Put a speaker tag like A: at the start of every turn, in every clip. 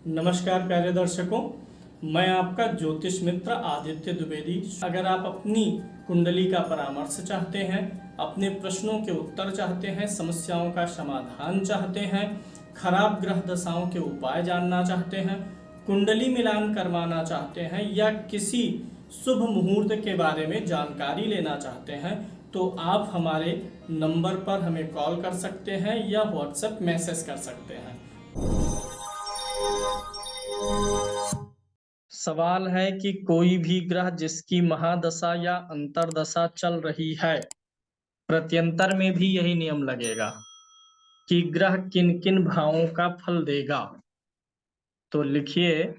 A: नमस्कार प्यारे दर्शकों, मैं आपका ज्योतिष मित्र आदित्य द्विवेदी। अगर आप अपनी कुंडली का परामर्श चाहते हैं, अपने प्रश्नों के उत्तर चाहते हैं, समस्याओं का समाधान चाहते हैं, खराब ग्रह दशाओं के उपाय जानना चाहते हैं, कुंडली मिलान करवाना चाहते हैं या किसी शुभ मुहूर्त के बारे में जानकारी लेना चाहते हैं, तो आप हमारे नंबर पर हमें कॉल कर सकते हैं या व्हाट्सएप मैसेज कर सकते हैं। सवाल है कि कोई भी ग्रह जिसकी महादशा या अंतर्दशा चल रही है, प्रत्यंतर में भी यही नियम लगेगा कि ग्रह किन किन भावों का फल देगा। तो लिखिए,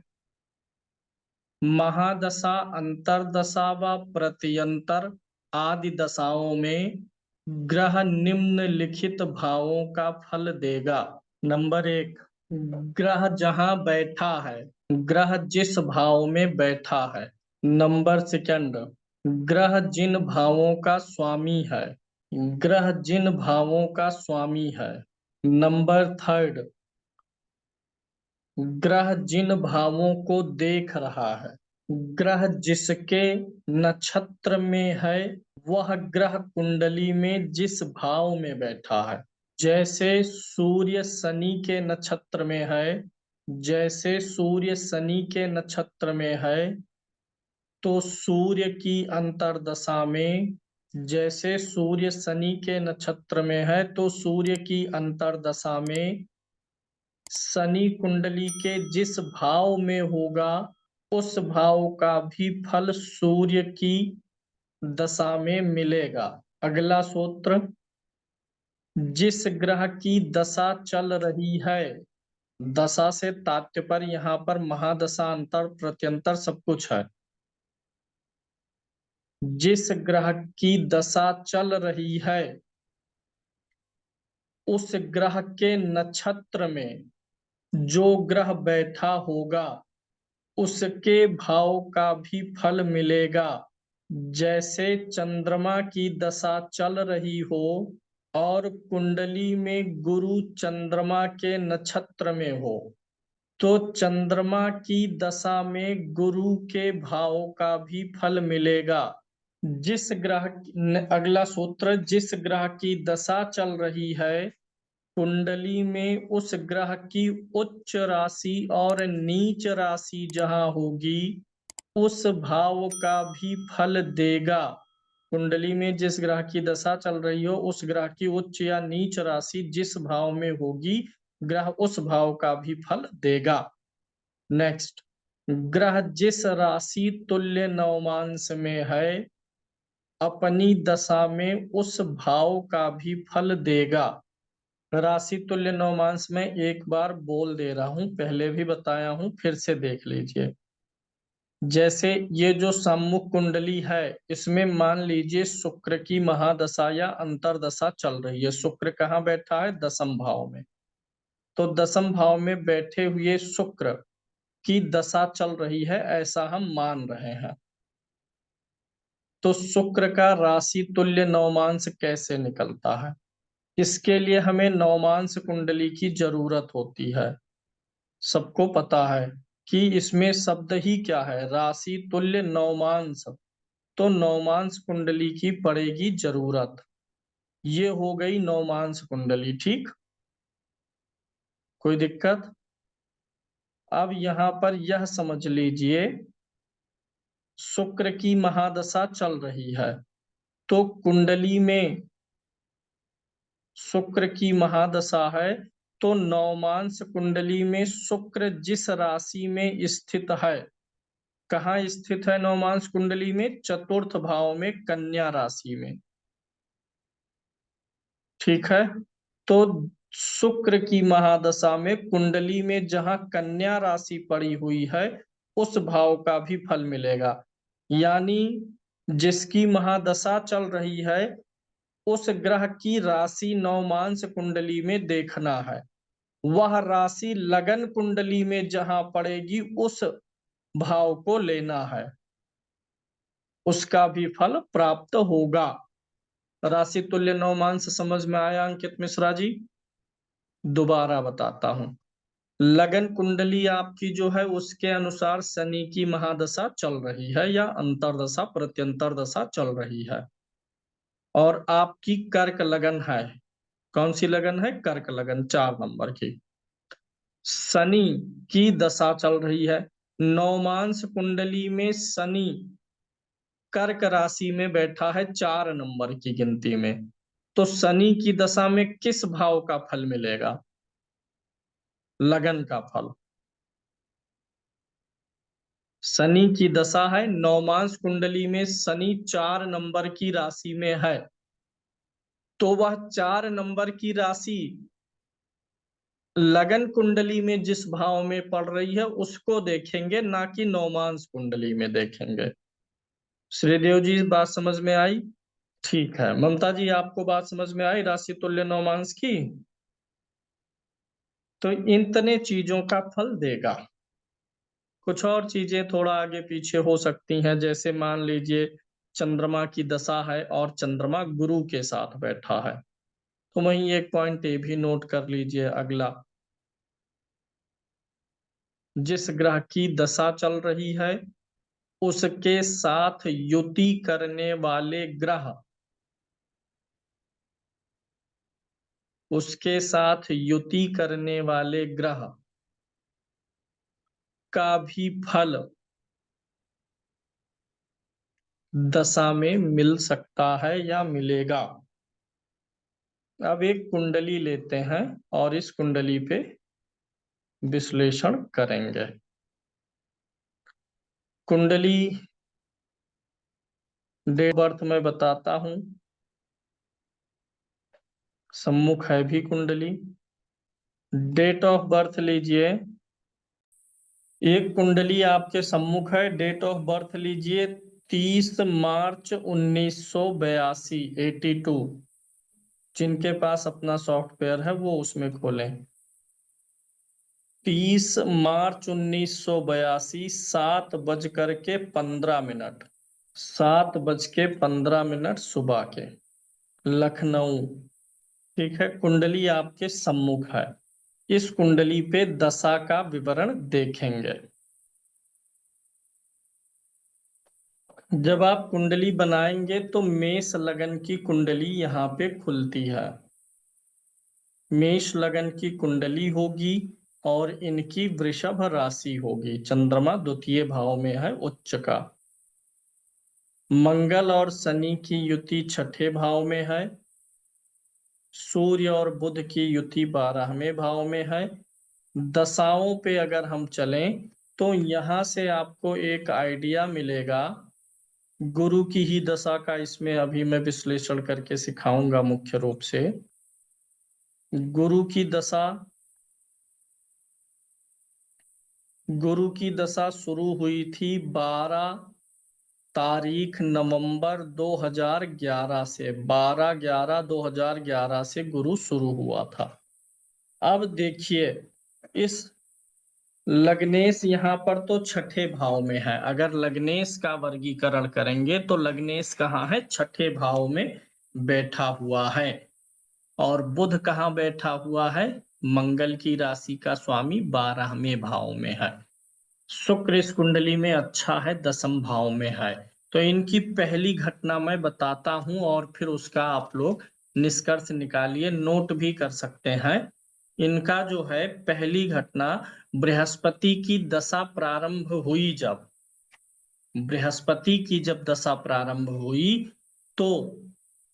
A: महादशा, अंतर्दशा व प्रत्यंतर आदि दशाओं में ग्रह निम्नलिखित भावों का फल देगा। नंबर 1, ग्रह जहां बैठा है, ग्रह जिस भाव में बैठा है। नंबर 2, ग्रह जिन भावों का स्वामी है, ग्रह जिन भावों का स्वामी है। नंबर 3, ग्रह जिन भावों को देख रहा है, ग्रह जिसके नक्षत्र में है, वह ग्रह कुंडली में जिस भाव में बैठा है। जैसे सूर्य शनि के नक्षत्र में है, जैसे सूर्य शनि के नक्षत्र में है, तो सूर्य की अंतर्दशा में, जैसे सूर्य शनि के नक्षत्र में है तो सूर्य की अंतर्दशा में शनि कुंडली के जिस भाव में होगा, उस भाव का भी फल सूर्य की दशा में मिलेगा। अगला सूत्र, जिस ग्रह की दशा चल रही है, दशा से तात्पर्य यहाँ पर महादशा, अंतर, प्रत्यंतर सब कुछ है। जिस ग्रह की दशा चल रही है, उस ग्रह के नक्षत्र में जो ग्रह बैठा होगा, उसके भाव का भी फल मिलेगा। जैसे चंद्रमा की दशा चल रही हो और कुंडली में गुरु चंद्रमा के नक्षत्र में हो, तो चंद्रमा की दशा में गुरु के भाव का भी फल मिलेगा। जिस ग्रह अगला सूत्र, जिस ग्रह की दशा चल रही है, कुंडली में उस ग्रह की उच्च राशि और नीच राशि जहां होगी, उस भाव का भी फल देगा। कुंडली में जिस ग्रह की दशा चल रही हो, उस ग्रह की उच्च या नीच राशि जिस भाव में होगी, ग्रह उस भाव का भी फल देगा। नेक्स्ट, ग्रह जिस राशि तुल्य नवमांश में है, अपनी दशा में उस भाव का भी फल देगा। राशि तुल्य नवमांश में एक बार बोल दे रहा हूं, पहले भी बताया हूं, फिर से देख लीजिए। जैसे ये जो सम्मुख कुंडली है, इसमें मान लीजिए शुक्र की महादशा या अंतर्दशा चल रही है। शुक्र कहाँ बैठा है? दशम भाव में। तो दशम भाव में बैठे हुए शुक्र की दशा चल रही है, ऐसा हम मान रहे हैं। तो शुक्र का राशि तुल्य नवमांश कैसे निकलता है? इसके लिए हमें नवमांश कुंडली की जरूरत होती है। सबको पता है कि इसमें शब्द ही क्या है, राशि तुल्य नवमांश। तो नवमांश कुंडली की पड़ेगी जरूरत। ये हो गई नवमांश कुंडली, ठीक। कोई दिक्कत? अब यहां पर यह समझ लीजिए, शुक्र की महादशा चल रही है, तो कुंडली में शुक्र की महादशा है, तो नवमांश कुंडली में शुक्र जिस राशि में स्थित है, कहाँ स्थित है नवमांश कुंडली में? चतुर्थ भाव में, कन्या राशि में, ठीक है। तो शुक्र की महादशा में कुंडली में जहां कन्या राशि पड़ी हुई है, उस भाव का भी फल मिलेगा। यानी जिसकी महादशा चल रही है, उस ग्रह की राशि नवमांश कुंडली में देखना है। वह राशि लगन कुंडली में जहां पड़ेगी, उस भाव को लेना है, उसका भी फल प्राप्त होगा। राशि तुल्य नवमांश समझ में आया अंकित मिश्रा जी? दोबारा बताता हूं। लगन कुंडली आपकी जो है उसके अनुसार शनि की महादशा चल रही है या अंतरदशा प्रत्यंतर दशा चल रही है, और आपकी कर्क लगन है। कौन सी लगन है? कर्क लगन, 4 नंबर की। शनि की दशा चल रही है। नवमांश कुंडली में शनि कर्क राशि में बैठा है 4 नंबर की गिनती में। तो शनि की दशा में किस भाव का फल मिलेगा? लगन का फल। शनि की दशा है, नवमांश कुंडली में शनि 4 नंबर की राशि में है, तो वह 4 नंबर की राशि लगन कुंडली में जिस भाव में पड़ रही है उसको देखेंगे, ना कि नवमांश कुंडली में देखेंगे। श्रीदेव जी, बात समझ में आई? ठीक है। ममता जी, आपको बात समझ में आई राशि तुल्य नवमांश की? तो इतने चीजों का फल देगा। कुछ और चीजें थोड़ा आगे पीछे हो सकती हैं, जैसे मान लीजिए चंद्रमा की दशा है और चंद्रमा गुरु के साथ बैठा है, तो वहीं एक पॉइंट ये भी नोट कर लीजिए। अगला, जिस ग्रह की दशा चल रही है उसके साथ युति करने वाले ग्रह, उसके साथ युति करने वाले ग्रह का भी फल दशा में मिल सकता है या मिलेगा। अब एक कुंडली लेते हैं और इस कुंडली पे विश्लेषण करेंगे। कुंडली डेट बर्थ में बताता हूं, सम्मुख है भी कुंडली। डेट ऑफ बर्थ लीजिए, एक कुंडली आपके सम्मुख है, डेट ऑफ बर्थ लीजिए 30 मार्च 1982, 82। जिनके पास अपना सॉफ्टवेयर है वो उसमें खोलें। 30 मार्च 1982, 7:15, 7:15 सुबह के, लखनऊ। ठीक है, कुंडली आपके सम्मुख है। इस कुंडली पे दशा का विवरण देखेंगे। जब आप कुंडली बनाएंगे तो मेष लगन की कुंडली यहाँ पे खुलती है। मेष लगन की कुंडली होगी और इनकी वृषभ राशि होगी। चंद्रमा द्वितीय भाव में है, उच्च का। मंगल और शनि की युति छठे भाव में है। सूर्य और बुध की युति 12वें भाव में है। दशाओं पे अगर हम चलें तो यहाँ से आपको एक आइडिया मिलेगा। गुरु की ही दशा का इसमें अभी मैं विश्लेषण करके सिखाऊंगा मुख्य रूप से। गुरु की दशा, गुरु की दशा शुरू हुई थी 12 तारीख नवंबर 2011 से। 12/11/2011 से गुरु शुरू हुआ था। अब देखिए, इस लग्नेश यहाँ पर तो छठे भाव में है। अगर लग्नेश का वर्गीकरण करेंगे तो लग्नेश कहाँ है? छठे भाव में बैठा हुआ है। और बुध कहाँ बैठा हुआ है? मंगल की राशि का स्वामी 12वें भाव में है। शुक्र इस कुंडली में अच्छा है, 10म भाव में है। तो इनकी पहली घटना मैं बताता हूं और फिर उसका आप लोग निष्कर्ष निकालिए, नोट भी कर सकते हैं। इनका जो है पहली घटना, बृहस्पति की दशा प्रारंभ हुई जब, बृहस्पति की जब दशा प्रारंभ हुई तो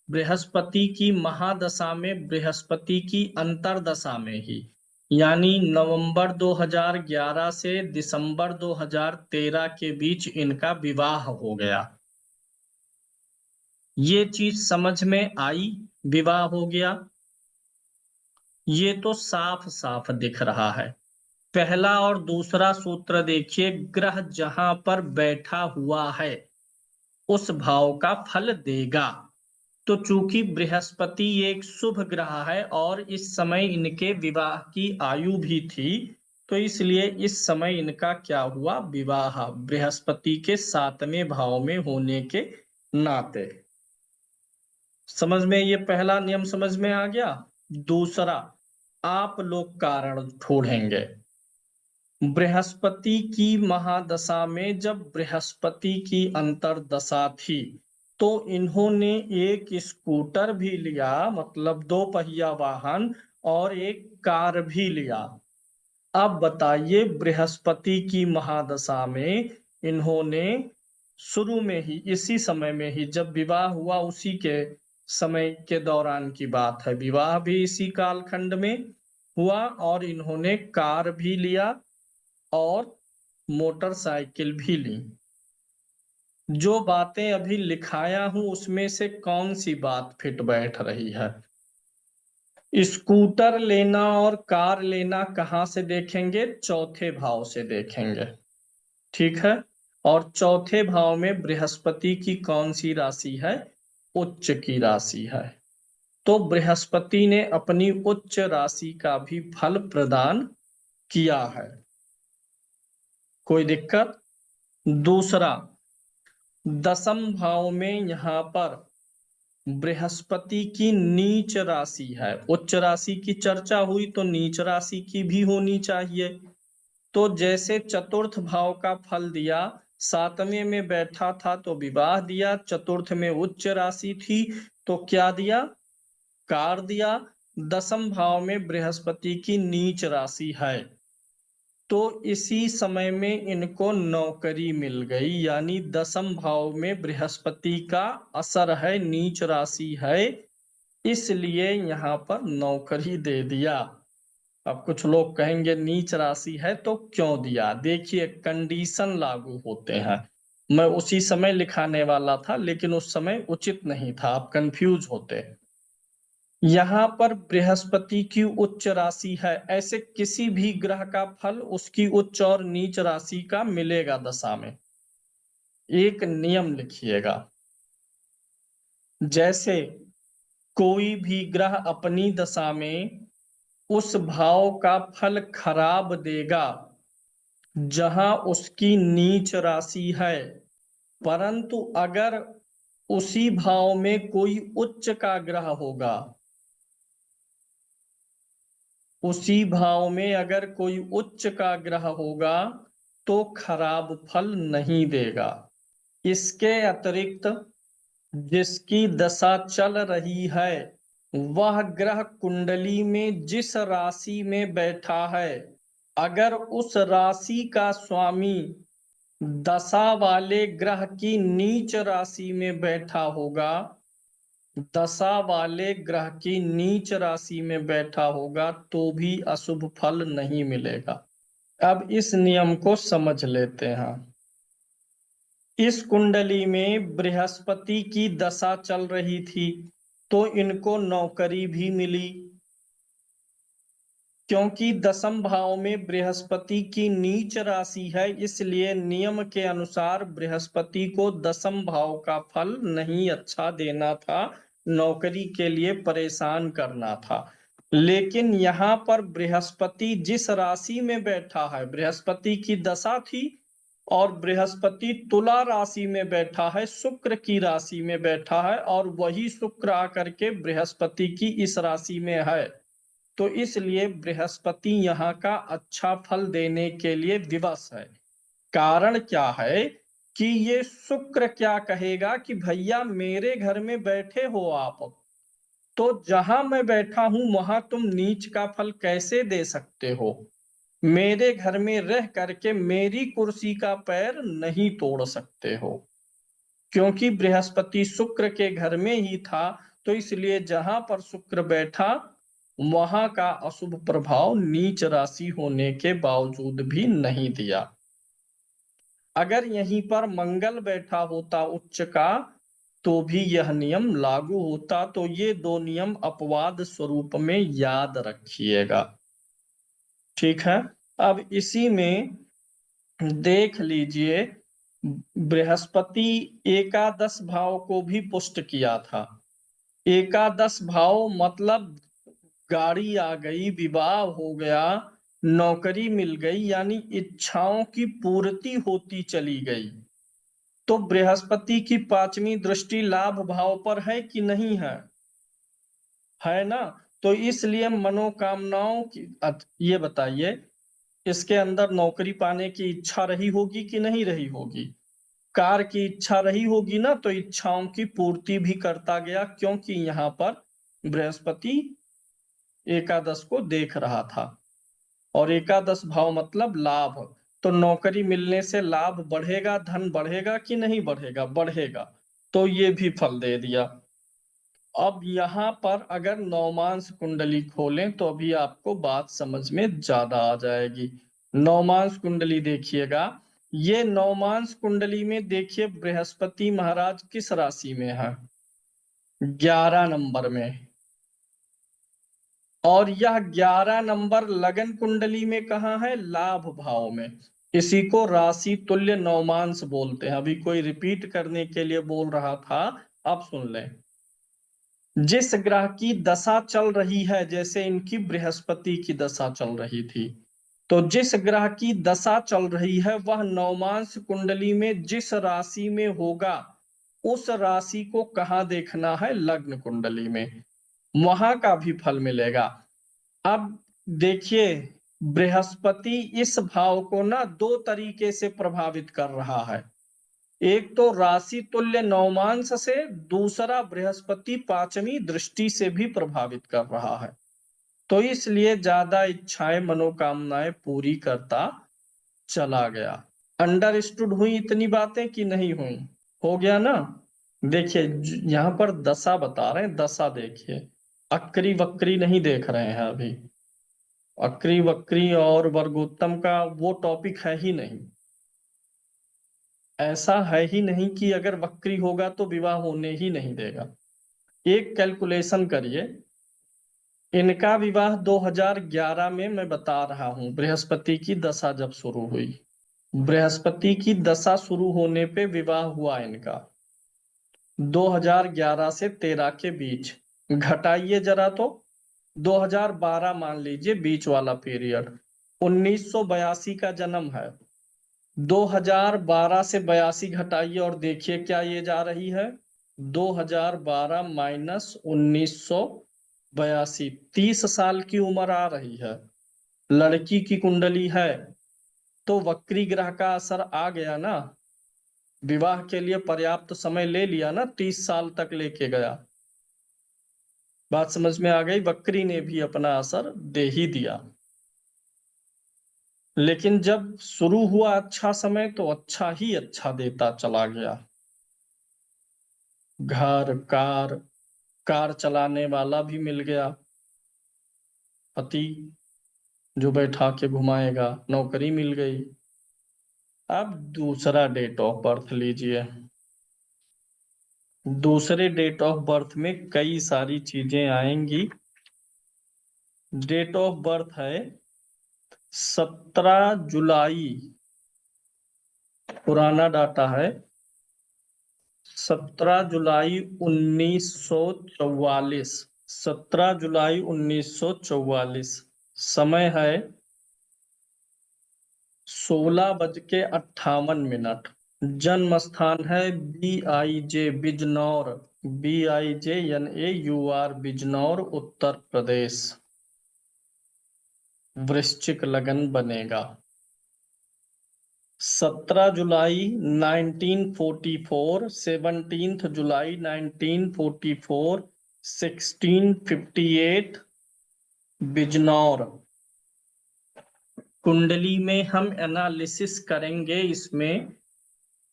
A: बृहस्पति की महादशा में, बृहस्पति की अंतरदशा में ही, यानी नवंबर 2011 से दिसंबर 2013 के बीच इनका विवाह हो गया। ये चीज समझ में आई? विवाह हो गया, ये तो साफ साफ दिख रहा है। पहला और दूसरा सूत्र देखिए, ग्रह जहां पर बैठा हुआ है उस भाव का फल देगा। तो चूंकि बृहस्पति एक शुभ ग्रह है और इस समय इनके विवाह की आयु भी थी, तो इसलिए इस समय इनका क्या हुआ? विवाह, बृहस्पति के 7वें भाव में होने के नाते। समझ में ये पहला नियम समझ में आ गया। दूसरा, आप लोग कारण ढूंढेंगे। बृहस्पति की महादशा में जब बृहस्पति की अंतर्दशा थी तो इन्होंने एक स्कूटर भी लिया, मतलब 2 पहिया वाहन, और एक कार भी लिया। अब बताइए, बृहस्पति की महादशा में इन्होंने शुरू में ही, इसी समय में ही जब विवाह हुआ, उसी के समय के दौरान की बात है, विवाह भी इसी कालखंड में हुआ, और इन्होंने कार भी लिया और मोटरसाइकिल भी ली। जो बातें अभी लिखाया हूं उसमें से कौन सी बात फिट बैठ रही है? स्कूटर लेना और कार लेना कहाँ से देखेंगे? चौथे भाव से देखेंगे। ठीक है। और चौथे भाव में बृहस्पति की कौन सी राशि है? उच्च की राशि है। तो बृहस्पति ने अपनी उच्च राशि का भी फल प्रदान किया है। कोई दिक्कत? दूसरा, दसम भाव में यहाँ पर बृहस्पति की नीच राशि है। उच्च राशि की चर्चा हुई तो नीच राशि की भी होनी चाहिए। तो जैसे चतुर्थ भाव का फल दिया, सातवें में बैठा था तो विवाह दिया, चतुर्थ में उच्च राशि थी तो क्या दिया? कार दिया। दसम भाव में बृहस्पति की नीच राशि है तो इसी समय में इनको नौकरी मिल गई, यानी दसम भाव में बृहस्पति का असर है, नीच राशि है, इसलिए यहाँ पर नौकरी दे दिया। अब कुछ लोग कहेंगे नीच राशि है तो क्यों दिया? देखिए, कंडीशन लागू होते हैं। मैं उसी समय लिखाने वाला था लेकिन उस समय उचित नहीं था, आप कंफ्यूज होते। यहाँ पर बृहस्पति की उच्च राशि है, ऐसे किसी भी ग्रह का फल उसकी उच्च और नीच राशि का मिलेगा दशा में। एक नियम लिखिएगा, जैसे कोई भी ग्रह अपनी दशा में उस भाव का फल खराब देगा जहां उसकी नीच राशि है, परंतु अगर उसी भाव में कोई उच्च का ग्रह होगा, उसी भाव में अगर कोई उच्च का ग्रह होगा तो खराब फल नहीं देगा। इसके अतिरिक्त जिसकी दशा चल रही है वह ग्रह कुंडली में जिस राशि में बैठा है, अगर उस राशि का स्वामी दशा वाले ग्रह की नीच राशि में बैठा होगा, दशा वाले ग्रह की नीच राशि में बैठा होगा तो भी अशुभ फल नहीं मिलेगा। अब इस नियम को समझ लेते हैं। इस कुंडली में बृहस्पति की दशा चल रही थी तो इनको नौकरी भी मिली, क्योंकि दसम भाव में बृहस्पति की नीच राशि है, इसलिए नियम के अनुसार बृहस्पति को दसम भाव का फल नहीं अच्छा देना था, नौकरी के लिए परेशान करना था। लेकिन यहाँ पर बृहस्पति जिस राशि में बैठा है, बृहस्पति की दशा थी और बृहस्पति तुला राशि में बैठा है, शुक्र की राशि में बैठा है, और वही शुक्र आकर के बृहस्पति की इस राशि में है, तो इसलिए बृहस्पति यहाँ का अच्छा फल देने के लिए विवश है। कारण क्या है कि ये शुक्र क्या कहेगा कि भैया मेरे घर में बैठे हो आप, तो जहां मैं बैठा हूं वहां तुम नीच का फल कैसे दे सकते हो? मेरे घर में रह करके मेरी कुर्सी का पैर नहीं तोड़ सकते हो। क्योंकि बृहस्पति शुक्र के घर में ही था तो इसलिए जहां पर शुक्र बैठा वहां का अशुभ प्रभाव नीच राशि होने के बावजूद भी नहीं दिया। अगर यहीं पर मंगल बैठा होता उच्च का तो भी यह नियम लागू होता। तो ये दो नियम अपवाद स्वरूप में याद रखिएगा। ठीक है। अब इसी में देख लीजिए, बृहस्पति एकादश भाव को भी पुष्ट किया था। एकादश भाव मतलब गाड़ी आ गई, विवाह हो गया, नौकरी मिल गई, यानी इच्छाओं की पूर्ति होती चली गई। तो बृहस्पति की पांचवी दृष्टि लाभ भाव पर है कि नहीं है? है ना? तो इसलिए मनोकामनाओं की, ये बताइए, इसके अंदर नौकरी पाने की इच्छा रही होगी कि नहीं रही होगी? कार की इच्छा रही होगी ना, तो इच्छाओं की पूर्ति भी करता गया, क्योंकि यहाँ पर बृहस्पति एकादश को देख रहा था। और एकादश भाव मतलब लाभ, तो नौकरी मिलने से लाभ बढ़ेगा, धन बढ़ेगा कि नहीं बढ़ेगा? बढ़ेगा। तो ये भी फल दे दिया। अब यहाँ पर अगर नवमांश कुंडली खोलें तो अभी आपको बात समझ में ज्यादा आ जाएगी। नवमांश कुंडली देखिएगा, ये नवमांश कुंडली में देखिए बृहस्पति महाराज किस राशि में है? 11 नंबर में। और यह 11 नंबर लगन कुंडली में कहाँ है? लाभ भाव में। इसी को राशि तुल्य नवमांश बोलते हैं। अभी कोई रिपीट करने के लिए बोल रहा था, अब सुन लें। जिस ग्रह की दशा चल रही है, जैसे इनकी बृहस्पति की दशा चल रही थी, तो जिस ग्रह की दशा चल रही है वह नवमांश कुंडली में जिस राशि में होगा, उस राशि को कहाँ देखना है? लग्न कुंडली में। वहां का भी फल मिलेगा। अब देखिए, बृहस्पति इस भाव को ना दो तरीके से प्रभावित कर रहा है। एक तो राशि तुल्य नवमांश से, दूसरा बृहस्पति पांचवी दृष्टि से भी प्रभावित कर रहा है। तो इसलिए ज्यादा इच्छाएं मनोकामनाएं पूरी करता चला गया। अंडरस्टूड हुई इतनी बातें कि नहीं हुई? हो गया ना? देखिए यहाँ पर दशा बता रहे हैं, दशा देखिए, अक्री वक्री नहीं देख रहे हैं अभी। अक्री वक्री और वर्गोत्तम का वो टॉपिक है ही नहीं। ऐसा है ही नहीं कि अगर वक्री होगा तो विवाह होने ही नहीं देगा। एक कैलकुलेशन करिए, इनका विवाह 2011 में, मैं बता रहा हूं, बृहस्पति की दशा जब शुरू हुई, बृहस्पति की दशा शुरू होने पे विवाह हुआ इनका 2011 से 13 के बीच। घटाइए जरा तो, 2012 मान लीजिए बीच वाला पीरियड। 1982 का जन्म है, 2012 से 82 घटाइए और देखिए क्या ये जा रही है? 2012 माइनस 1982, 30 साल की उम्र आ रही है। लड़की की कुंडली है, तो वक्री ग्रह का असर आ गया ना, विवाह के लिए पर्याप्त समय ले लिया ना, 30 साल तक लेके गया। बात समझ में आ गई? वक्री ने भी अपना असर दे ही दिया। लेकिन जब शुरू हुआ अच्छा समय, तो अच्छा ही अच्छा देता चला गया। घर, कार, कार चलाने वाला भी मिल गया, पति जो बैठा के घुमाएगा, नौकरी मिल गई। अब दूसरा डेट ऑफ बर्थ लीजिए। दूसरे डेट ऑफ बर्थ में कई सारी चीजें आएंगी। डेट ऑफ बर्थ है 17 जुलाई, पुराना डाटा है, 17 जुलाई 1944। 17 जुलाई 1944। समय है 16:58। जन्म स्थान है BIJ बिजनौर, BIJNAUR बिजनौर, उत्तर प्रदेश। वृश्चिक लगन बनेगा। 17 जुलाई 1944, 17 जुलाई 1944, 1658 बिजनौर। कुंडली में हम एनालिसिस करेंगे इसमें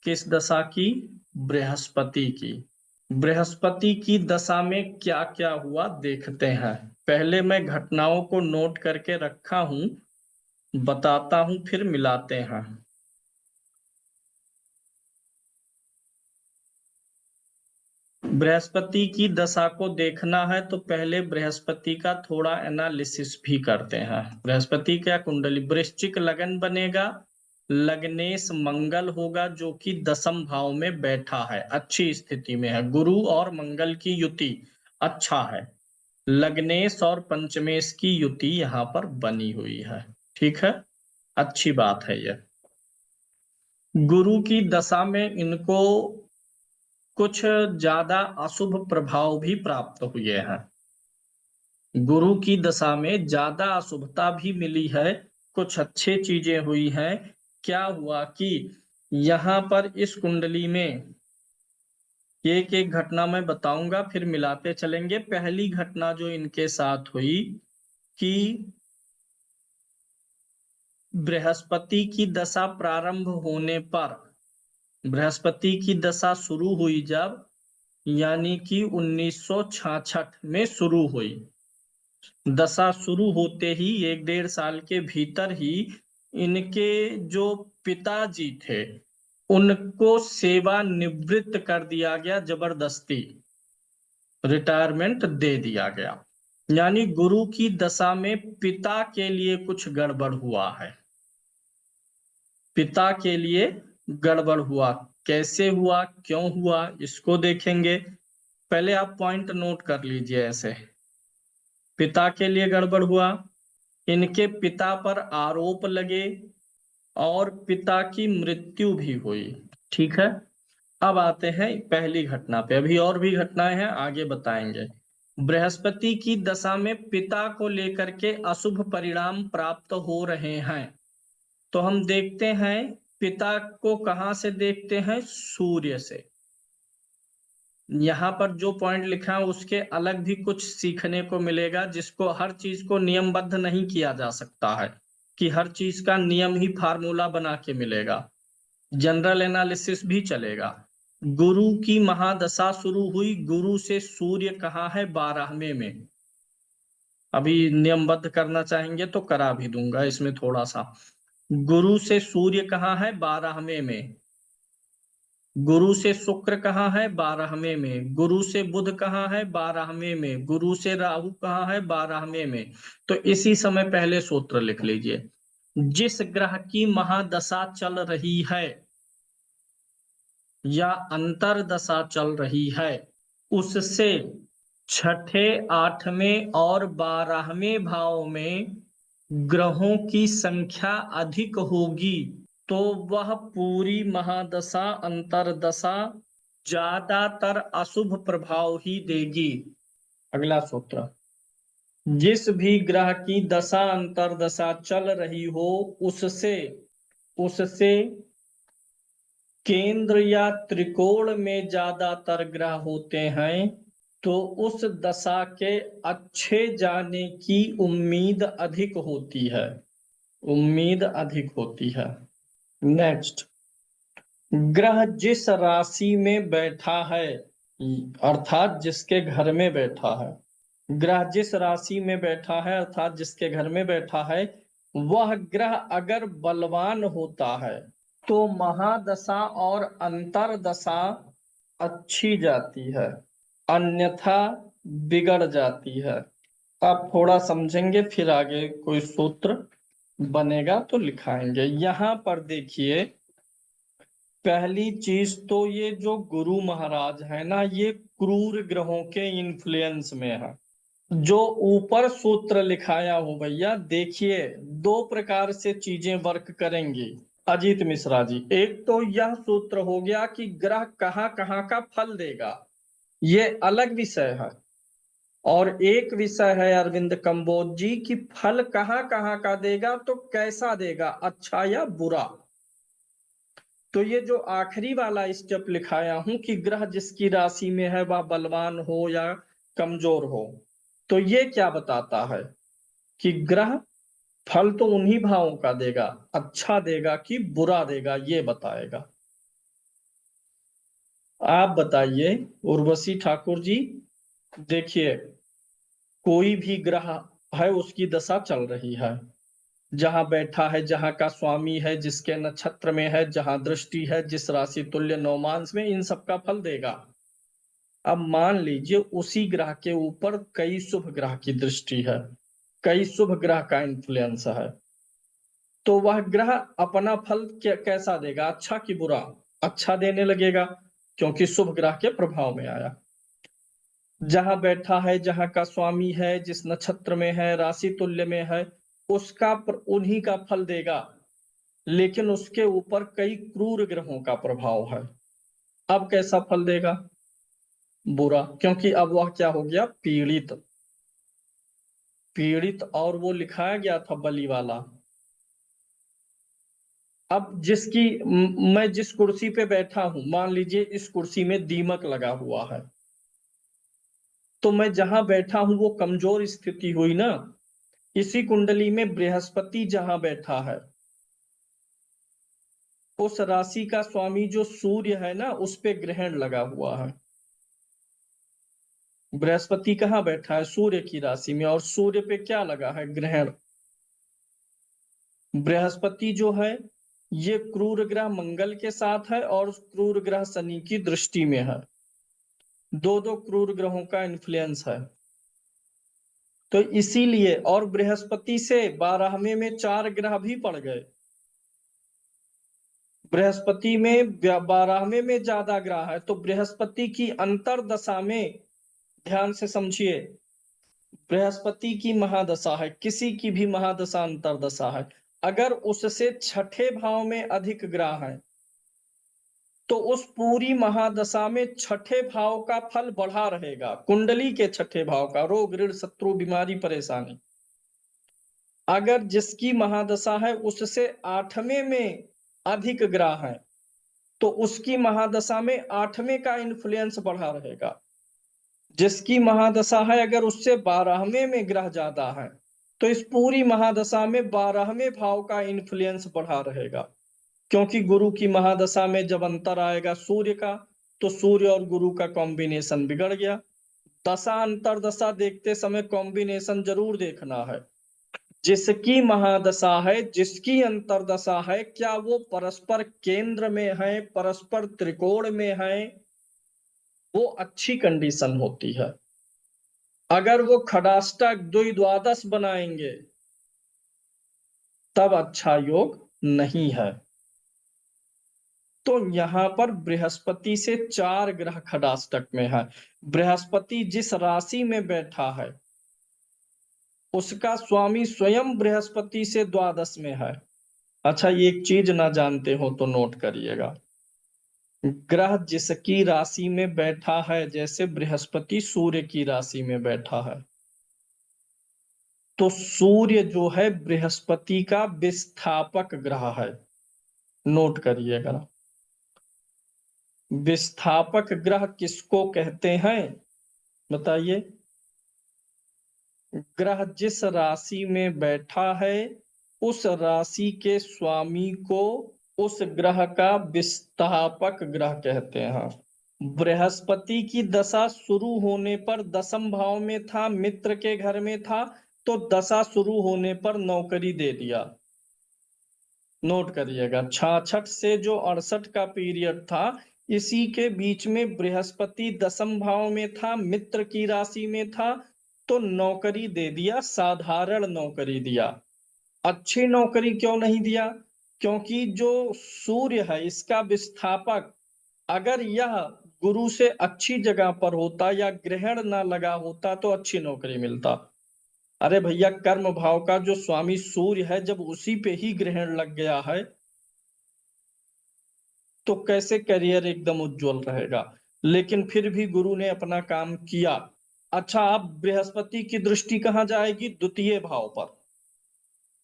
A: किस दशा की? बृहस्पति की। बृहस्पति की दशा में क्या क्या हुआ देखते हैं। पहले मैं घटनाओं को नोट करके रखा हूं, बताता हूं, फिर मिलाते हैं। बृहस्पति की दशा को देखना है तो पहले बृहस्पति का थोड़ा एनालिसिस भी करते हैं। बृहस्पति क्या कुंडली, वृश्चिक लगन बनेगा, लग्नेश मंगल होगा जो कि दशम भाव में बैठा है, अच्छी स्थिति में है, गुरु और मंगल की युति अच्छा है। लग्नेश और पंचमेश की युति यहाँ पर बनी हुई है, ठीक है, अच्छी बात है यह। गुरु की दशा में इनको कुछ ज्यादा अशुभ प्रभाव भी प्राप्त हुए हैं। गुरु की दशा में ज्यादा अशुभता भी मिली है, कुछ अच्छी चीजें हुई हैं। क्या हुआ कि यहाँ पर इस कुंडली में एक एक घटना मैं बताऊंगा, फिर मिलाते चलेंगे। पहली घटना जो इनके साथ हुई कि बृहस्पति की दशा प्रारंभ होने पर, बृहस्पति की दशा शुरू हुई जब, यानी कि 1966 में शुरू हुई। दशा शुरू होते ही 1-1.5 साल के भीतर ही इनके जो पिताजी थे उनको सेवानिवृत्त कर दिया गया, जबरदस्ती रिटायरमेंट दे दिया गया। यानी गुरु की दशा में पिता के लिए कुछ गड़बड़ हुआ है, पिता के लिए गड़बड़ हुआ। कैसे हुआ, क्यों हुआ, इसको देखेंगे। पहले आप पॉइंट नोट कर लीजिए ऐसे। पिता के लिए गड़बड़ हुआ, इनके पिता पर आरोप लगे और पिता की मृत्यु भी हुई। ठीक है, अब आते हैं पहली घटना पे। अभी और भी घटनाएं हैं, आगे बताएंगे। बृहस्पति की दशा में पिता को लेकर के अशुभ परिणाम प्राप्त हो रहे हैं। तो हम देखते हैं पिता को कहां से देखते हैं, सूर्य से। यहाँ पर जो पॉइंट लिखा है उसके अलग भी कुछ सीखने को मिलेगा, जिसको हर चीज को नियमबद्ध नहीं किया जा सकता है कि हर चीज का नियम ही फार्मूला बना के मिलेगा। जनरल एनालिसिस भी चलेगा। गुरु की महादशा शुरू हुई, गुरु से सूर्य कहाँ है, 12वें में। अभी नियमबद्ध करना चाहेंगे तो करा भी दूंगा, इसमें थोड़ा सा। गुरु से सूर्य कहाँ है, 12वें में। गुरु से शुक्र कहाँ है, 12वें में। गुरु से बुध कहाँ है, 12वें में। गुरु से राहु कहाँ है, 12वें में। तो इसी समय पहले सूत्र लिख लीजिए। जिस ग्रह की महादशा चल रही है या अंतरदशा चल रही है, उससे छठे, 8वें और 12वें भाव में ग्रहों की संख्या अधिक होगी, तो वह पूरी महादशा, अंतरदशा ज्यादातर अशुभ प्रभाव ही देगी। अगला सूत्र। जिस भी ग्रह की दशा अंतरदशा चल रही हो, उससे उससे केंद्र या त्रिकोण में ज्यादातर ग्रह होते हैं, तो उस दशा के अच्छे जाने की उम्मीद अधिक होती है, उम्मीद अधिक होती है। नेक्स्ट, ग्रह जिस राशि में बैठा है, अर्थात जिसके घर में बैठा है, ग्रह जिस राशि में बैठा है अर्थात जिसके घर में बैठा है, वह ग्रह अगर बलवान होता है तो महादशा और अंतरदशा अच्छी जाती है, अन्यथा बिगड़ जाती है। आप थोड़ा समझेंगे, फिर आगे कोई सूत्र बनेगा तो लिखाएंगे। यहाँ पर देखिए, पहली चीज तो ये जो गुरु महाराज है ना, ये क्रूर ग्रहों के इन्फ्लुएंस में है। जो ऊपर सूत्र लिखाया हूं भैया, देखिए 2 प्रकार से चीजें वर्क करेंगी अजीत मिश्रा जी। एक तो यह सूत्र हो गया कि ग्रह कहाँ कहाँ का फल देगा, ये अलग विषय है। और एक विषय है अरविंद कंबोज जी की फल कहाँ कहाँ का देगा, तो कैसा देगा, अच्छा या बुरा। तो ये जो आखिरी वाला स्टेप लिखाया हूं कि ग्रह जिसकी राशि में है वह बलवान हो या कमजोर हो, तो ये क्या बताता है कि ग्रह फल तो उन्हीं भावों का देगा, अच्छा देगा कि बुरा देगा, ये बताएगा। आप बताइए उर्वशी ठाकुर जी। देखिए, कोई भी ग्रह है उसकी दशा चल रही है, जहां बैठा है, जहां का स्वामी है, जिसके नक्षत्र में है, जहां दृष्टि है, जिस राशि तुल्य नवमांश में, इन सब का फल देगा। अब मान लीजिए उसी ग्रह के ऊपर कई शुभ ग्रह की दृष्टि है, कई शुभ ग्रह का इन्फ्लुएंस है, तो वह ग्रह अपना फल कैसा देगा, अच्छा कि बुरा। अच्छा देने लगेगा, क्योंकि शुभ ग्रह के प्रभाव में आया। जहां बैठा है, जहां का स्वामी है, जिस नक्षत्र में है, राशि तुल्य में है, उसका उन्हीं का फल देगा। लेकिन उसके ऊपर कई क्रूर ग्रहों का प्रभाव है, अब कैसा फल देगा, बुरा। क्योंकि अब वह क्या हो गया, पीड़ित। पीड़ित, और वो लिखाया गया था बलि वाला, अब मैं जिस कुर्सी पे बैठा हूं, मान लीजिए इस कुर्सी में दीमक लगा हुआ है, तो मैं जहां बैठा हूं वो कमजोर स्थिति हुई ना। इसी कुंडली में बृहस्पति जहां बैठा है, उस राशि का स्वामी जो सूर्य है ना, उस पे ग्रहण लगा हुआ है। बृहस्पति कहाँ बैठा है? सूर्य की राशि में, और सूर्य पे क्या लगा है? ग्रहण। बृहस्पति जो है ये क्रूर ग्रह मंगल के साथ है और क्रूर ग्रह शनि की दृष्टि में है। दो दो क्रूर ग्रहों का इन्फ्लुएंस है। तो इसीलिए, और बृहस्पति से 12वें में 4 ग्रह भी पड़ गए। बृहस्पति में 12वें में ज्यादा ग्रह है, तो बृहस्पति की अंतरदशा में, ध्यान से समझिए, बृहस्पति की महादशा है, किसी की भी महादशा अंतरदशा है, अगर उससे छठे भाव में अधिक ग्रह है तो उस पूरी महादशा में छठे भाव का फल बढ़ा रहेगा। कुंडली के छठे भाव का, रोग ऋण शत्रु बीमारी परेशानी। अगर जिसकी महादशा है उससे 8वें में अधिक ग्रह है तो उसकी महादशा में 8वें का इन्फ्लुएंस बढ़ा रहेगा। जिसकी महादशा है अगर उससे 12वें में ग्रह ज्यादा है तो इस पूरी महादशा में 12वें भाव का इन्फ्लुएंस बढ़ा रहेगा। क्योंकि गुरु की महादशा में जब अंतर आएगा सूर्य का, तो सूर्य और गुरु का कॉम्बिनेशन बिगड़ गया। दशा अंतर दशा देखते समय कॉम्बिनेशन जरूर देखना है। जिसकी महादशा है, जिसकी अंतरदशा है, क्या वो परस्पर केंद्र में है, परस्पर त्रिकोण में है, वो अच्छी कंडीशन होती है। अगर वो खडाष्टक द्विद्वादश बनाएंगे तब अच्छा योग नहीं है। तो यहाँ पर बृहस्पति से 4 ग्रह खडाष्टक में है। बृहस्पति जिस राशि में बैठा है उसका स्वामी स्वयं बृहस्पति से द्वादश में है। अच्छा, ये एक चीज ना जानते हो तो नोट करिएगा। ग्रह जिसकी राशि में बैठा है, जैसे बृहस्पति सूर्य की राशि में बैठा है, तो सूर्य जो है बृहस्पति का विस्थापक ग्रह है। नोट करिएगा। विस्थापक ग्रह किसको कहते हैं बताइए? ग्रह जिस राशि में बैठा है उस राशि के स्वामी को उस ग्रह का विस्थापक ग्रह कहते हैं। बृहस्पति की दशा शुरू होने पर 10वें भाव में था, मित्र के घर में था, तो दशा शुरू होने पर नौकरी दे दिया। नोट करिएगा, 66 से जो 68 का पीरियड था, इसी के बीच में बृहस्पति 10वें भाव में था, मित्र की राशि में था, तो नौकरी दे दिया, साधारण नौकरी दिया। अच्छी नौकरी क्यों नहीं दिया? क्योंकि जो सूर्य है इसका विस्थापक, अगर यह गुरु से अच्छी जगह पर होता या ग्रहण ना लगा होता तो अच्छी नौकरी मिलता। अरे भैया, कर्म भाव का जो स्वामी सूर्य है, जब उसी पे ही ग्रहण लग गया है तो कैसे करियर एकदम उज्जवल रहेगा। लेकिन फिर भी गुरु ने अपना काम किया। अच्छा, अब बृहस्पति की दृष्टि कहाँ जाएगी? द्वितीय भाव पर।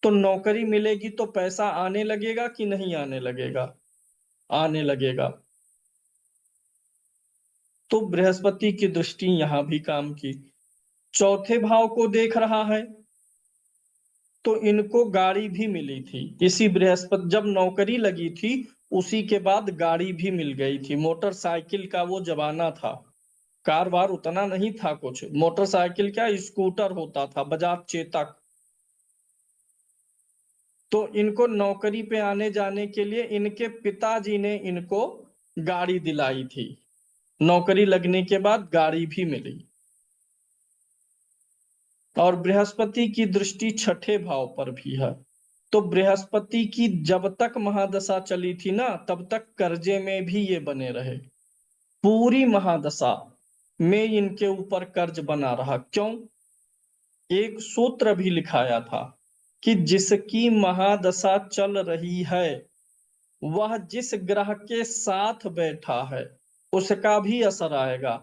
A: तो नौकरी मिलेगी तो पैसा आने लगेगा कि नहीं आने लगेगा? आने लगेगा। तो बृहस्पति की दृष्टि यहां भी काम की। चौथे भाव को देख रहा है तो इनको गाड़ी भी मिली थी। इसी बृहस्पति जब नौकरी लगी थी उसी के बाद गाड़ी भी मिल गई थी। मोटरसाइकिल का वो जमाना था, कार वार उतना नहीं था कुछ, मोटरसाइकिल क्या स्कूटर होता था, बजाज चेतक। तो इनको नौकरी पे आने जाने के लिए इनके पिताजी ने इनको गाड़ी दिलाई थी। नौकरी लगने के बाद गाड़ी भी मिली। और बृहस्पति की दृष्टि छठे भाव पर भी है। तो बृहस्पति की जब तक महादशा चली थी ना, तब तक कर्जे में भी ये बने रहे। पूरी महादशा में इनके ऊपर कर्ज बना रहा। क्यों? एक सूत्र भी लिखाया था कि जिसकी महादशा चल रही है वह जिस ग्रह के साथ बैठा है उसका भी असर आएगा।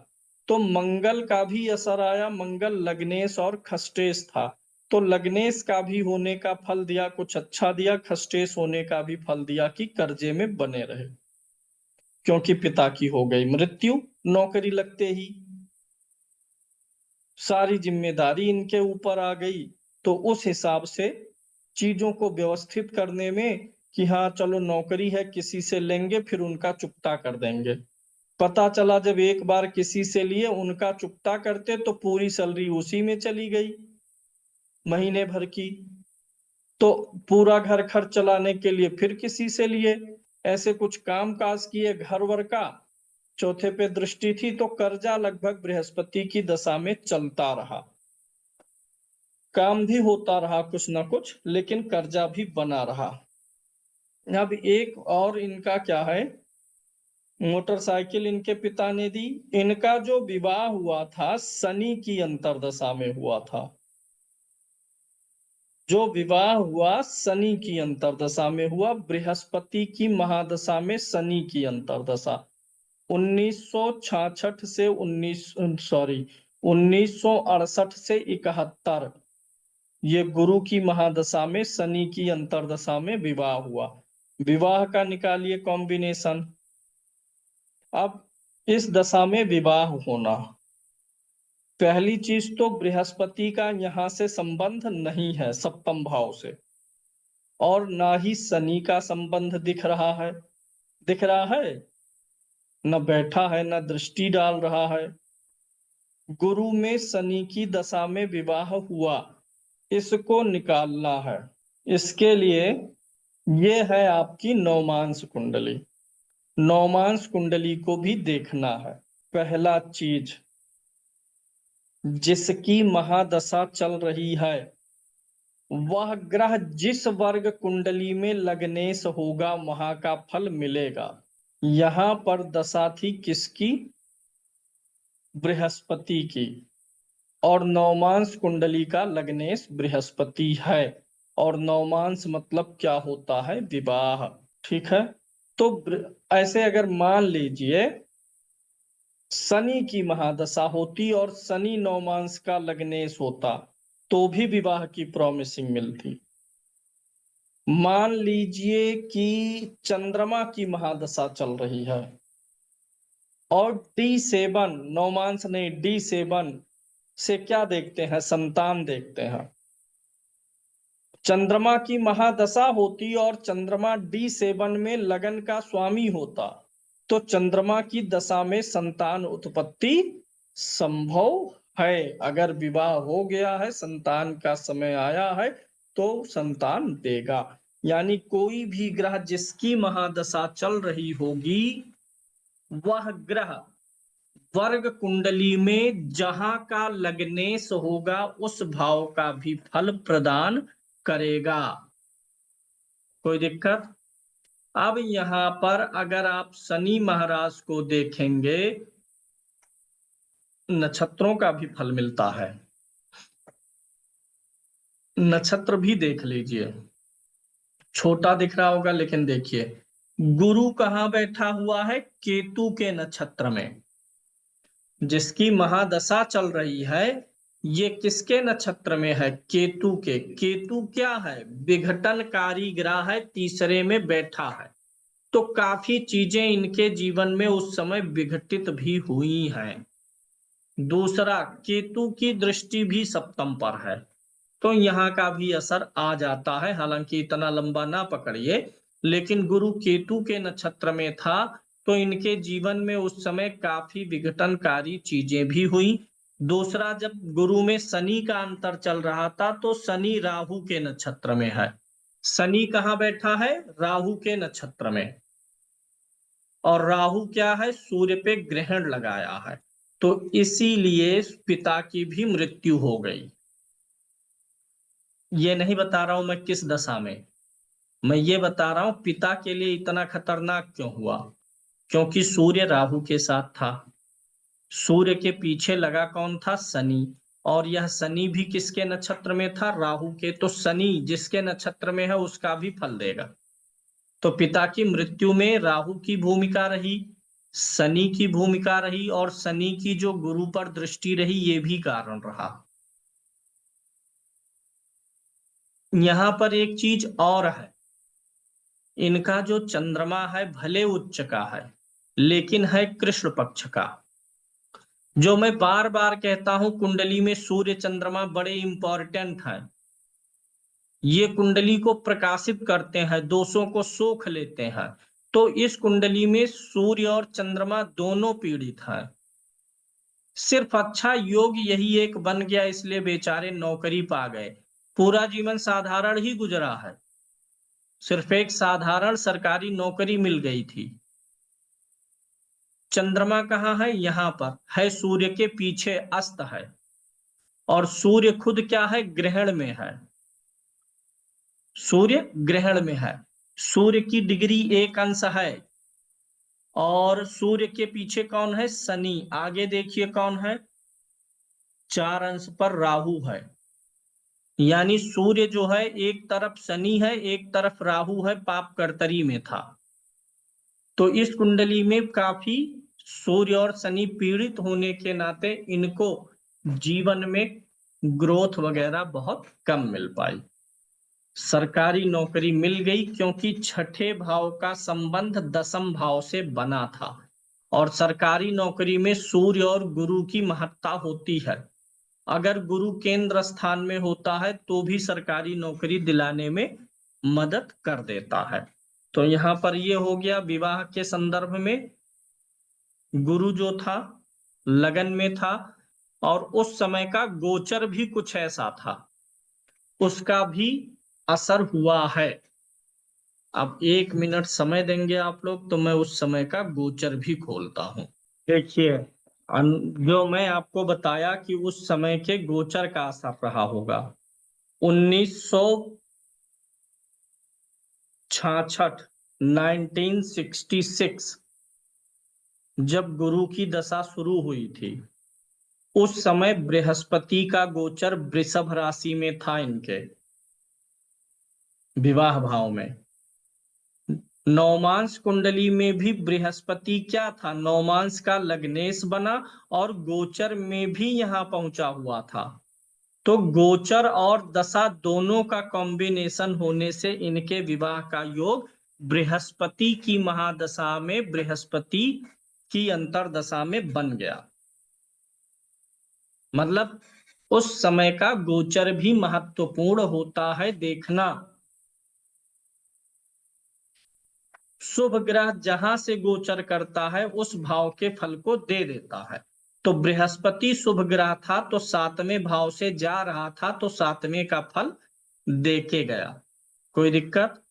A: तो मंगल का भी असर आया। मंगल लग्नेश और खष्टेश था। तो लग्नेश का भी होने का फल दिया, कुछ अच्छा दिया, खष्टेश होने का भी फल दिया कि कर्जे में बने रहे, क्योंकि पिता की हो गई मृत्यु नौकरी लगते ही, सारी जिम्मेदारी इनके ऊपर आ गई। तो उस हिसाब से चीजों को व्यवस्थित करने में कि हाँ चलो नौकरी है, किसी से लेंगे फिर उनका चुकता कर देंगे। पता चला जब एक बार किसी से लिए, उनका चुकता करते तो पूरी सैलरी उसी में चली गई महीने भर की। तो पूरा घर खर्च चलाने के लिए फिर किसी से लिए, ऐसे कुछ काम काज किए घर वर का। चौथे पे दृष्टि थी तो कर्जा लगभग बृहस्पति की दशा में चलता रहा, काम भी होता रहा कुछ ना कुछ, लेकिन कर्जा भी बना रहा। अब एक और इनका क्या है, मोटरसाइकिल इनके पिता ने दी। इनका जो विवाह हुआ था शनि की अंतरदशा में हुआ था, जो विवाह हुआ शनि की अंतरदशा में हुआ, बृहस्पति की महादशा में शनि की अंतरदशा। 1966 से 1968 से 71 ये गुरु की महादशा में शनि की अंतरदशा में विवाह हुआ। विवाह का निकालिए कॉम्बिनेशन। अब इस दशा में विवाह होना, पहली चीज तो बृहस्पति का यहां से संबंध नहीं है सप्तम भाव से, और ना ही शनि का संबंध दिख रहा है। दिख रहा है न, बैठा है न दृष्टि डाल रहा है। गुरु में शनि की दशा में विवाह हुआ, इसको निकालना है। इसके लिए ये है आपकी नवमांश कुंडली। नवमांश कुंडली को भी देखना है। पहला चीज, जिसकी महादशा चल रही है वह ग्रह जिस वर्ग कुंडली में लग्नेश होगा वहां का फल मिलेगा। यहां पर दशा थी किसकी, बृहस्पति की, और नवमांश कुंडली का लग्नेश बृहस्पति है। और नवमांश मतलब क्या होता है, विवाह। ठीक है, तो ऐसे अगर मान लीजिए शनि की महादशा होती और शनि नवमांश का लग्नेश होता तो भी विवाह की प्रॉमिसिंग मिलती। मान लीजिए कि चंद्रमा की महादशा चल रही है और D7, नवमांश नहीं, D7 से क्या देखते हैं, संतान देखते हैं। चंद्रमा की महादशा होती और चंद्रमा D7 में लगन का स्वामी होता तो चंद्रमा की दशा में संतान उत्पत्ति संभव है। अगर विवाह हो गया है, संतान का समय आया है तो संतान देगा। यानी कोई भी ग्रह जिसकी महादशा चल रही होगी वह ग्रह वर्ग कुंडली में जहां का लग्नेश होगा उस भाव का भी फल प्रदान करेगा। कोई दिक्कत? अब यहां पर अगर आप शनि महाराज को देखेंगे, नक्षत्रों का भी फल मिलता है, नक्षत्र भी देख लीजिए। छोटा दिख रहा होगा लेकिन देखिए, गुरु कहाँ बैठा हुआ है, केतु के नक्षत्र में। जिसकी महादशा चल रही है ये किसके नक्षत्र में है, केतु के। केतु क्या है, विघटनकारी ग्रह है, तीसरे में बैठा है। तो काफी चीजें इनके जीवन में उस समय विघटित भी हुई हैं। दूसरा, केतु की दृष्टि भी सप्तम पर है तो यहाँ का भी असर आ जाता है, हालांकि इतना लंबा ना पकड़िए। लेकिन गुरु केतु के नक्षत्र में था तो इनके जीवन में उस समय काफी विघटनकारी चीजें भी हुई। दूसरा, जब गुरु में शनि का अंतर चल रहा था तो शनि राहु के नक्षत्र में है। शनि कहाँ बैठा है, राहु के नक्षत्र में, और राहु क्या है, सूर्य पे ग्रहण लगाया है। तो इसीलिए पिता की भी मृत्यु हो गई। ये नहीं बता रहा हूं मैं किस दशा में, मैं ये बता रहा हूं पिता के लिए इतना खतरनाक क्यों हुआ, क्योंकि सूर्य राहु के साथ था। सूर्य के पीछे लगा कौन था, शनि। और यह शनि भी किसके नक्षत्र में था, राहु के। तो शनि जिसके नक्षत्र में है उसका भी फल देगा। तो पिता की मृत्यु में राहु की भूमिका रही, शनि की भूमिका रही, और शनि की जो गुरु पर दृष्टि रही ये भी कारण रहा। यहाँ पर एक चीज और है, इनका जो चंद्रमा है भले उच्च का है लेकिन है कृष्ण पक्ष का। जो मैं बार बार कहता हूं, कुंडली में सूर्य चंद्रमा बड़े इंपॉर्टेंट हैं। ये कुंडली को प्रकाशित करते हैं, दोषों को सोख लेते हैं। तो इस कुंडली में सूर्य और चंद्रमा दोनों पीड़ित हैं। सिर्फ अच्छा योग यही एक बन गया, इसलिए बेचारे नौकरी पा गए। पूरा जीवन साधारण ही गुजरा है, सिर्फ एक साधारण सरकारी नौकरी मिल गई थी। चंद्रमा कहाँ है? यहाँ पर है, सूर्य के पीछे अस्त है। और सूर्य खुद क्या है? ग्रहण में है। सूर्य ग्रहण में है। सूर्य की डिग्री 1 अंश है। और सूर्य के पीछे कौन है? शनि। आगे देखिए कौन है? 4 अंश पर राहु है। यानी सूर्य जो है एक तरफ शनि है, एक तरफ राहु है, पाप कर्तरी में था। तो इस कुंडली में काफी सूर्य और शनि पीड़ित होने के नाते इनको जीवन में ग्रोथ वगैरह बहुत कम मिल पाई। सरकारी नौकरी मिल गई क्योंकि छठे भाव का संबंध दसम भाव से बना था। और सरकारी नौकरी में सूर्य और गुरु की महत्ता होती है। अगर गुरु केंद्र स्थान में होता है तो भी सरकारी नौकरी दिलाने में मदद कर देता है। तो यहाँ पर ये हो गया विवाह के संदर्भ में। गुरु जो था लगन में था और उस समय का गोचर भी कुछ ऐसा था, उसका भी असर हुआ है। अब 1 मिनट समय देंगे आप लोग तो मैं उस समय का गोचर भी खोलता हूं। देखिए, जो मैं आपको बताया कि उस समय के गोचर का असर रहा होगा। 1966 1966 जब गुरु की दशा शुरू हुई थी, उस समय बृहस्पति का गोचर वृषभ राशि में था, इनके विवाह भाव में। नवमांश कुंडली में भी बृहस्पति क्या था? नवमांश का लग्नेश बना और गोचर में भी यहां पहुंचा हुआ था। तो गोचर और दशा दोनों का कॉम्बिनेशन होने से इनके विवाह का योग बृहस्पति की महादशा में, बृहस्पति की अंतरदशा में बन गया। मतलब उस समय का गोचर भी महत्वपूर्ण होता है देखना। शुभ ग्रह जहां से गोचर करता है उस भाव के फल को दे देता है। तो बृहस्पति शुभ ग्रह था तो 7वें भाव से जा रहा था तो 7वें का फल देके गया। कोई दिक्कत?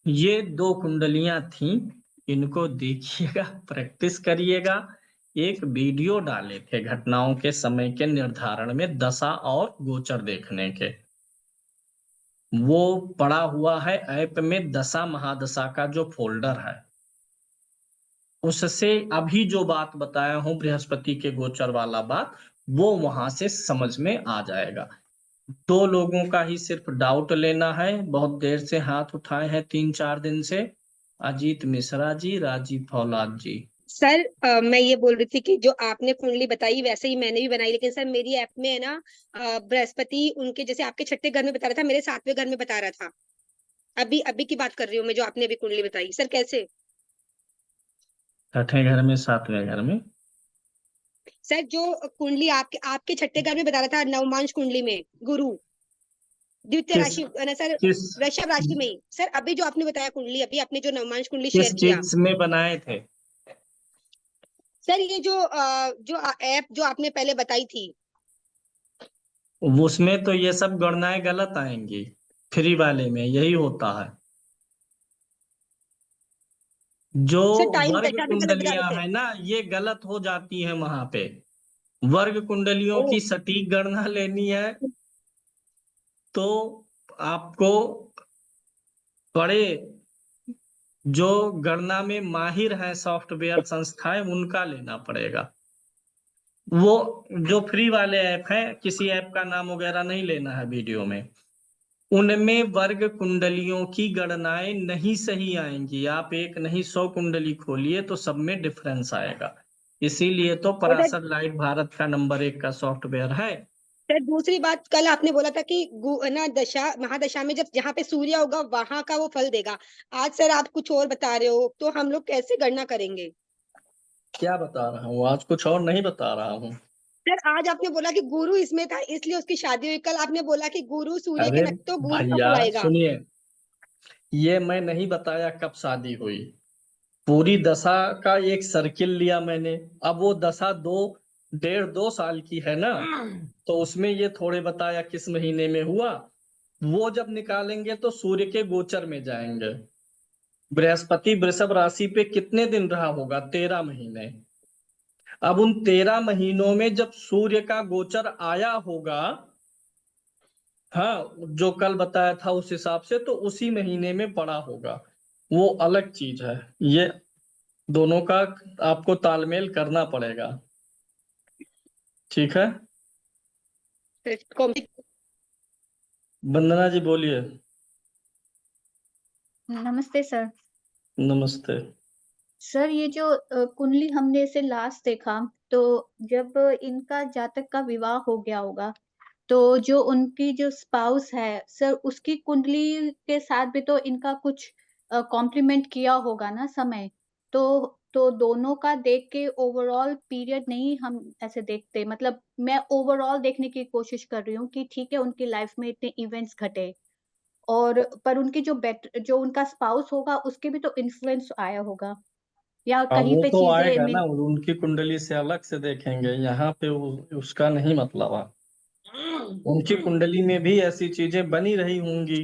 A: ये 2 कुंडलियां थीं, इनको देखिएगा, प्रैक्टिस करिएगा। एक वीडियो डाले थे घटनाओं के समय के निर्धारण में दशा और गोचर देखने के, वो पड़ा हुआ है ऐप में, दशा महादशा का जो फोल्डर है उससे अभी जो बात बताया हूं बृहस्पति के गोचर वाला बात, वो वहां से समझ में आ जाएगा। 2 लोगों का ही सिर्फ डाउट लेना है, बहुत देर से हाथ उठाए हैं 3-4 दिन से। अजीत मिश्रा जी, राजीव फौलाद जी।
B: सर मैं ये बोल रही थी कि जो आपने कुंडली बताई वैसे ही मैंने भी बनाई, लेकिन सर मेरी ऐप में है ना बृहस्पति उनके जैसे आपके छठे घर में बता रहा था, मेरे 7वें घर में बता रहा था। अभी अभी की बात कर रही हूँ मैं, जो आपने अभी कुंडली बताई। सर कैसे?
A: छठे घर में, 7वें घर में।
B: सर जो कुंडली आपके आपके छठे घर में बता रहा था, नवमांश कुंडली में गुरु द्वितीय
A: किस
B: राशि है ना सर,
A: किस
B: वृषभ राशि में ही। सर अभी जो आपने बताया कुंडली, अभी आपने जो नवमांश कुंडली
A: किस
B: शेयर किया,
A: चीज में बनाए थे?
B: सर ये जो ऐप जो आपने पहले बताई थी।
A: उसमें तो ये सब गणनाएं गलत आएंगी, फ्री वाले में यही होता है। जो
B: सर टाइम
A: वर्ग
B: दशा भी गलत बता
A: कुंडलियां
B: रहे थे।
A: है ना, ये गलत हो जाती है वहां पे। वर्ग कुंडलियों
B: ओ,
A: की सटीक गणना लेनी है तो आपको बड़े जो गणना में माहिर हैं सॉफ्टवेयर संस्थाएं, उनका लेना पड़ेगा। वो जो फ्री वाले ऐप हैं, किसी ऐप का नाम वगैरह नहीं लेना है वीडियो में, उनमें वर्ग कुंडलियों की गणनाएं नहीं सही आएंगी। आप एक नहीं 100 कुंडली खोलिए तो सब में डिफरेंस आएगा। इसीलिए तो
B: और सर
A: पराशर लाइट भारत का नंबर 1 का सॉफ्टवेयर है।
B: सर दूसरी बात, कल आपने बोला था कि ना दशा महादशा में जब जहाँ पे सूर्य होगा वहां का वो फल देगा। आज सर आप कुछ और बता रहे हो, तो हम लोग कैसे गणना करेंगे?
A: क्या बता रहा हूँ? आज कुछ और नहीं बता रहा हूँ।
B: सर आज आपने बोला कि गुरु इसमें था इसलिए उसकी शादी हुई, कल आपने बोला कि गुरु सूर्य के
A: अरे
B: तो गुरु का
A: भैया
B: फल आएगा।
A: सुनिए, ये मैं नहीं बताया कब शादी हुई। पूरी दशा का एक सर्किल लिया मैंने। अब वो दशा 1.5-2 साल की है ना, तो उसमें ये थोड़े बताया किस महीने में हुआ। वो जब निकालेंगे तो सूर्य के गोचर में जाएंगे। बृहस्पति वृषभ राशि पे कितने दिन रहा होगा? 13 महीने। अब उन 13 महीनों में जब सूर्य का गोचर आया होगा, हाँ, जो कल बताया था उस हिसाब से, तो उसी महीने में पड़ा होगा। वो अलग चीज है। ये दोनों का आपको तालमेल करना पड़ेगा। ठीक है।
B: कौन-
A: वंदना जी बोलिए।
C: नमस्ते सर।
A: नमस्ते।
C: सर ये जो कुंडली हमने इसे लास्ट देखा, तो जब इनका जातक का विवाह हो गया होगा, तो जो उनकी जो स्पाउस है सर, उसकी कुंडली के साथ भी तो इनका कुछ कॉम्प्लीमेंट किया होगा ना समय। तो दोनों का देख के ओवरऑल पीरियड नहीं हम ऐसे देखते, मतलब मैं ओवरऑल देखने की कोशिश कर रही हूँ कि ठीक है उनकी लाइफ में इतने इवेंट्स घटे, और पर उनकी जो उनका स्पाउस होगा उसके भी तो इन्फ्लुएंस आया होगा, या
A: अब
C: कहीं
A: वो
C: पे
A: तो
C: चीजें
A: आएगा ना,
C: मीन।
A: उनकी कुंडली से अलग से देखेंगे। यहाँ पे उसका नहीं मतलब है। उनकी कुंडली में भी ऐसी चीजें बनी रही होंगी।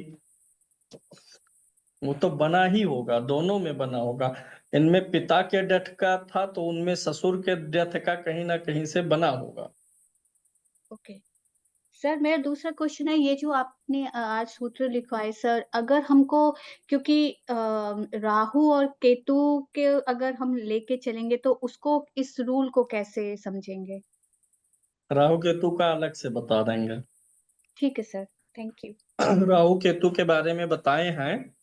A: वो तो बना ही होगा, दोनों में बना होगा। इनमें पिता के डेथ का था तो उनमें ससुर के डेथ का कहीं ना कहीं से बना होगा।
C: ओके सर, मेरा दूसरा क्वेश्चन है, ये जो आपने आज सूत्र लिखवाए सर, अगर हमको, क्योंकि राहु और केतु के अगर हम लेके चलेंगे तो उसको, इस रूल को कैसे समझेंगे?
A: राहु केतु का अलग से बता देंगे।
C: ठीक है sir, thank you.
A: Rahu Ketu के बारे में बताए हैं।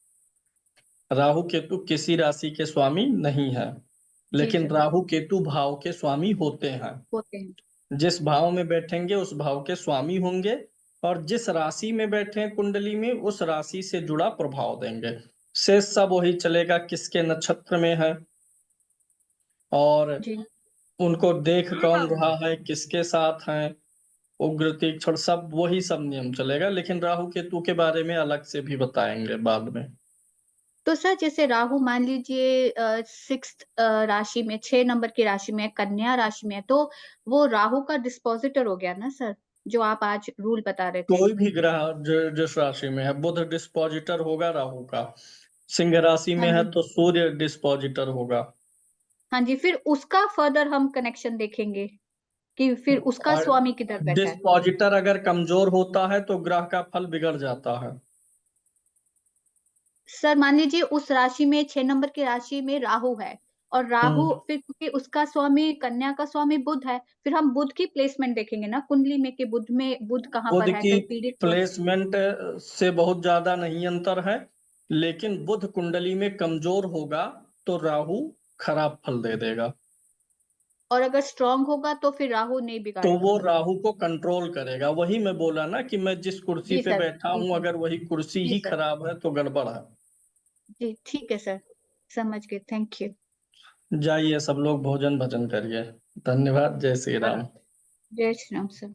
A: राहु केतु किसी राशि के स्वामी नहीं है,
C: जी
A: लेकिन
C: सर।
A: राहु केतु भाव के स्वामी होते हैं।
C: होते हैं।
A: जिस भाव में बैठेंगे उस भाव के स्वामी होंगे, और जिस राशि में बैठे कुंडली में उस राशि से जुड़ा प्रभाव देंगे। शेष सब वही चलेगा किसके नक्षत्र में है, और
C: जी
A: उनको देख कौन रहा है, किसके साथ है, उग्र तीक्ष्ण, सब वही सब नियम चलेगा। लेकिन राहु केतु के बारे में अलग से भी बताएंगे बाद में।
C: तो सर, जैसे राहु मान लीजिए 6th राशि में, 6 नंबर की राशि में, कन्या राशि में है, तो वो राहु का डिस्पोजिटर हो गया ना सर, जो आप आज रूल बता रहे थे।
A: कोई भी ग्रह जिस राशि में है, बुध डिस्पोजिटर होगा राहु का। सिंह राशि
C: हाँ
A: में है
C: जी।
A: तो सूर्य डिस्पोजिटर होगा।
C: हाँ जी, फिर उसका फर्दर हम कनेक्शन देखेंगे कि फिर उसका
A: और
C: स्वामी किधर बैठा है।
A: डिस्पोजिटर अगर कमजोर होता है तो ग्रह का फल बिगड़ जाता है।
C: सर मान लीजिए उस राशि में, 6 नंबर की राशि में राहु है, और राहु
A: हम्म
C: फिर, क्योंकि उसका स्वामी, कन्या का स्वामी बुध है, फिर हम बुध की प्लेसमेंट देखेंगे ना कुंडली में, कि बुध में, बुध कहाँ
A: बुध
C: पर है,
A: की
C: कहीं पीड़ित तो।
A: प्लेसमेंट से बहुत ज्यादा नहीं अंतर है। लेकिन बुध कुंडली में कमजोर होगा तो राहु खराब फल दे देगा।
C: और अगर स्ट्रांग होगा तो फिर राहु नहीं
A: तो
C: बिगाड़ेगा।
A: वो राहु को कंट्रोल करेगा। वही मैं बोला ना कि मैं जिस कुर्सी
C: जी
A: पे
C: सर।
A: बैठा
C: जी
A: हूं,
C: सर।
A: अगर वही कुर्सी
C: जी
A: ही
C: सर।
A: खराब है तो गड़बड़ है।
C: जी ठीक है सर, समझ गए, थैंक यू।
A: जाइए सब लोग भोजन भजन करिए। धन्यवाद। जय श्री राम।
C: जय श्री राम सर।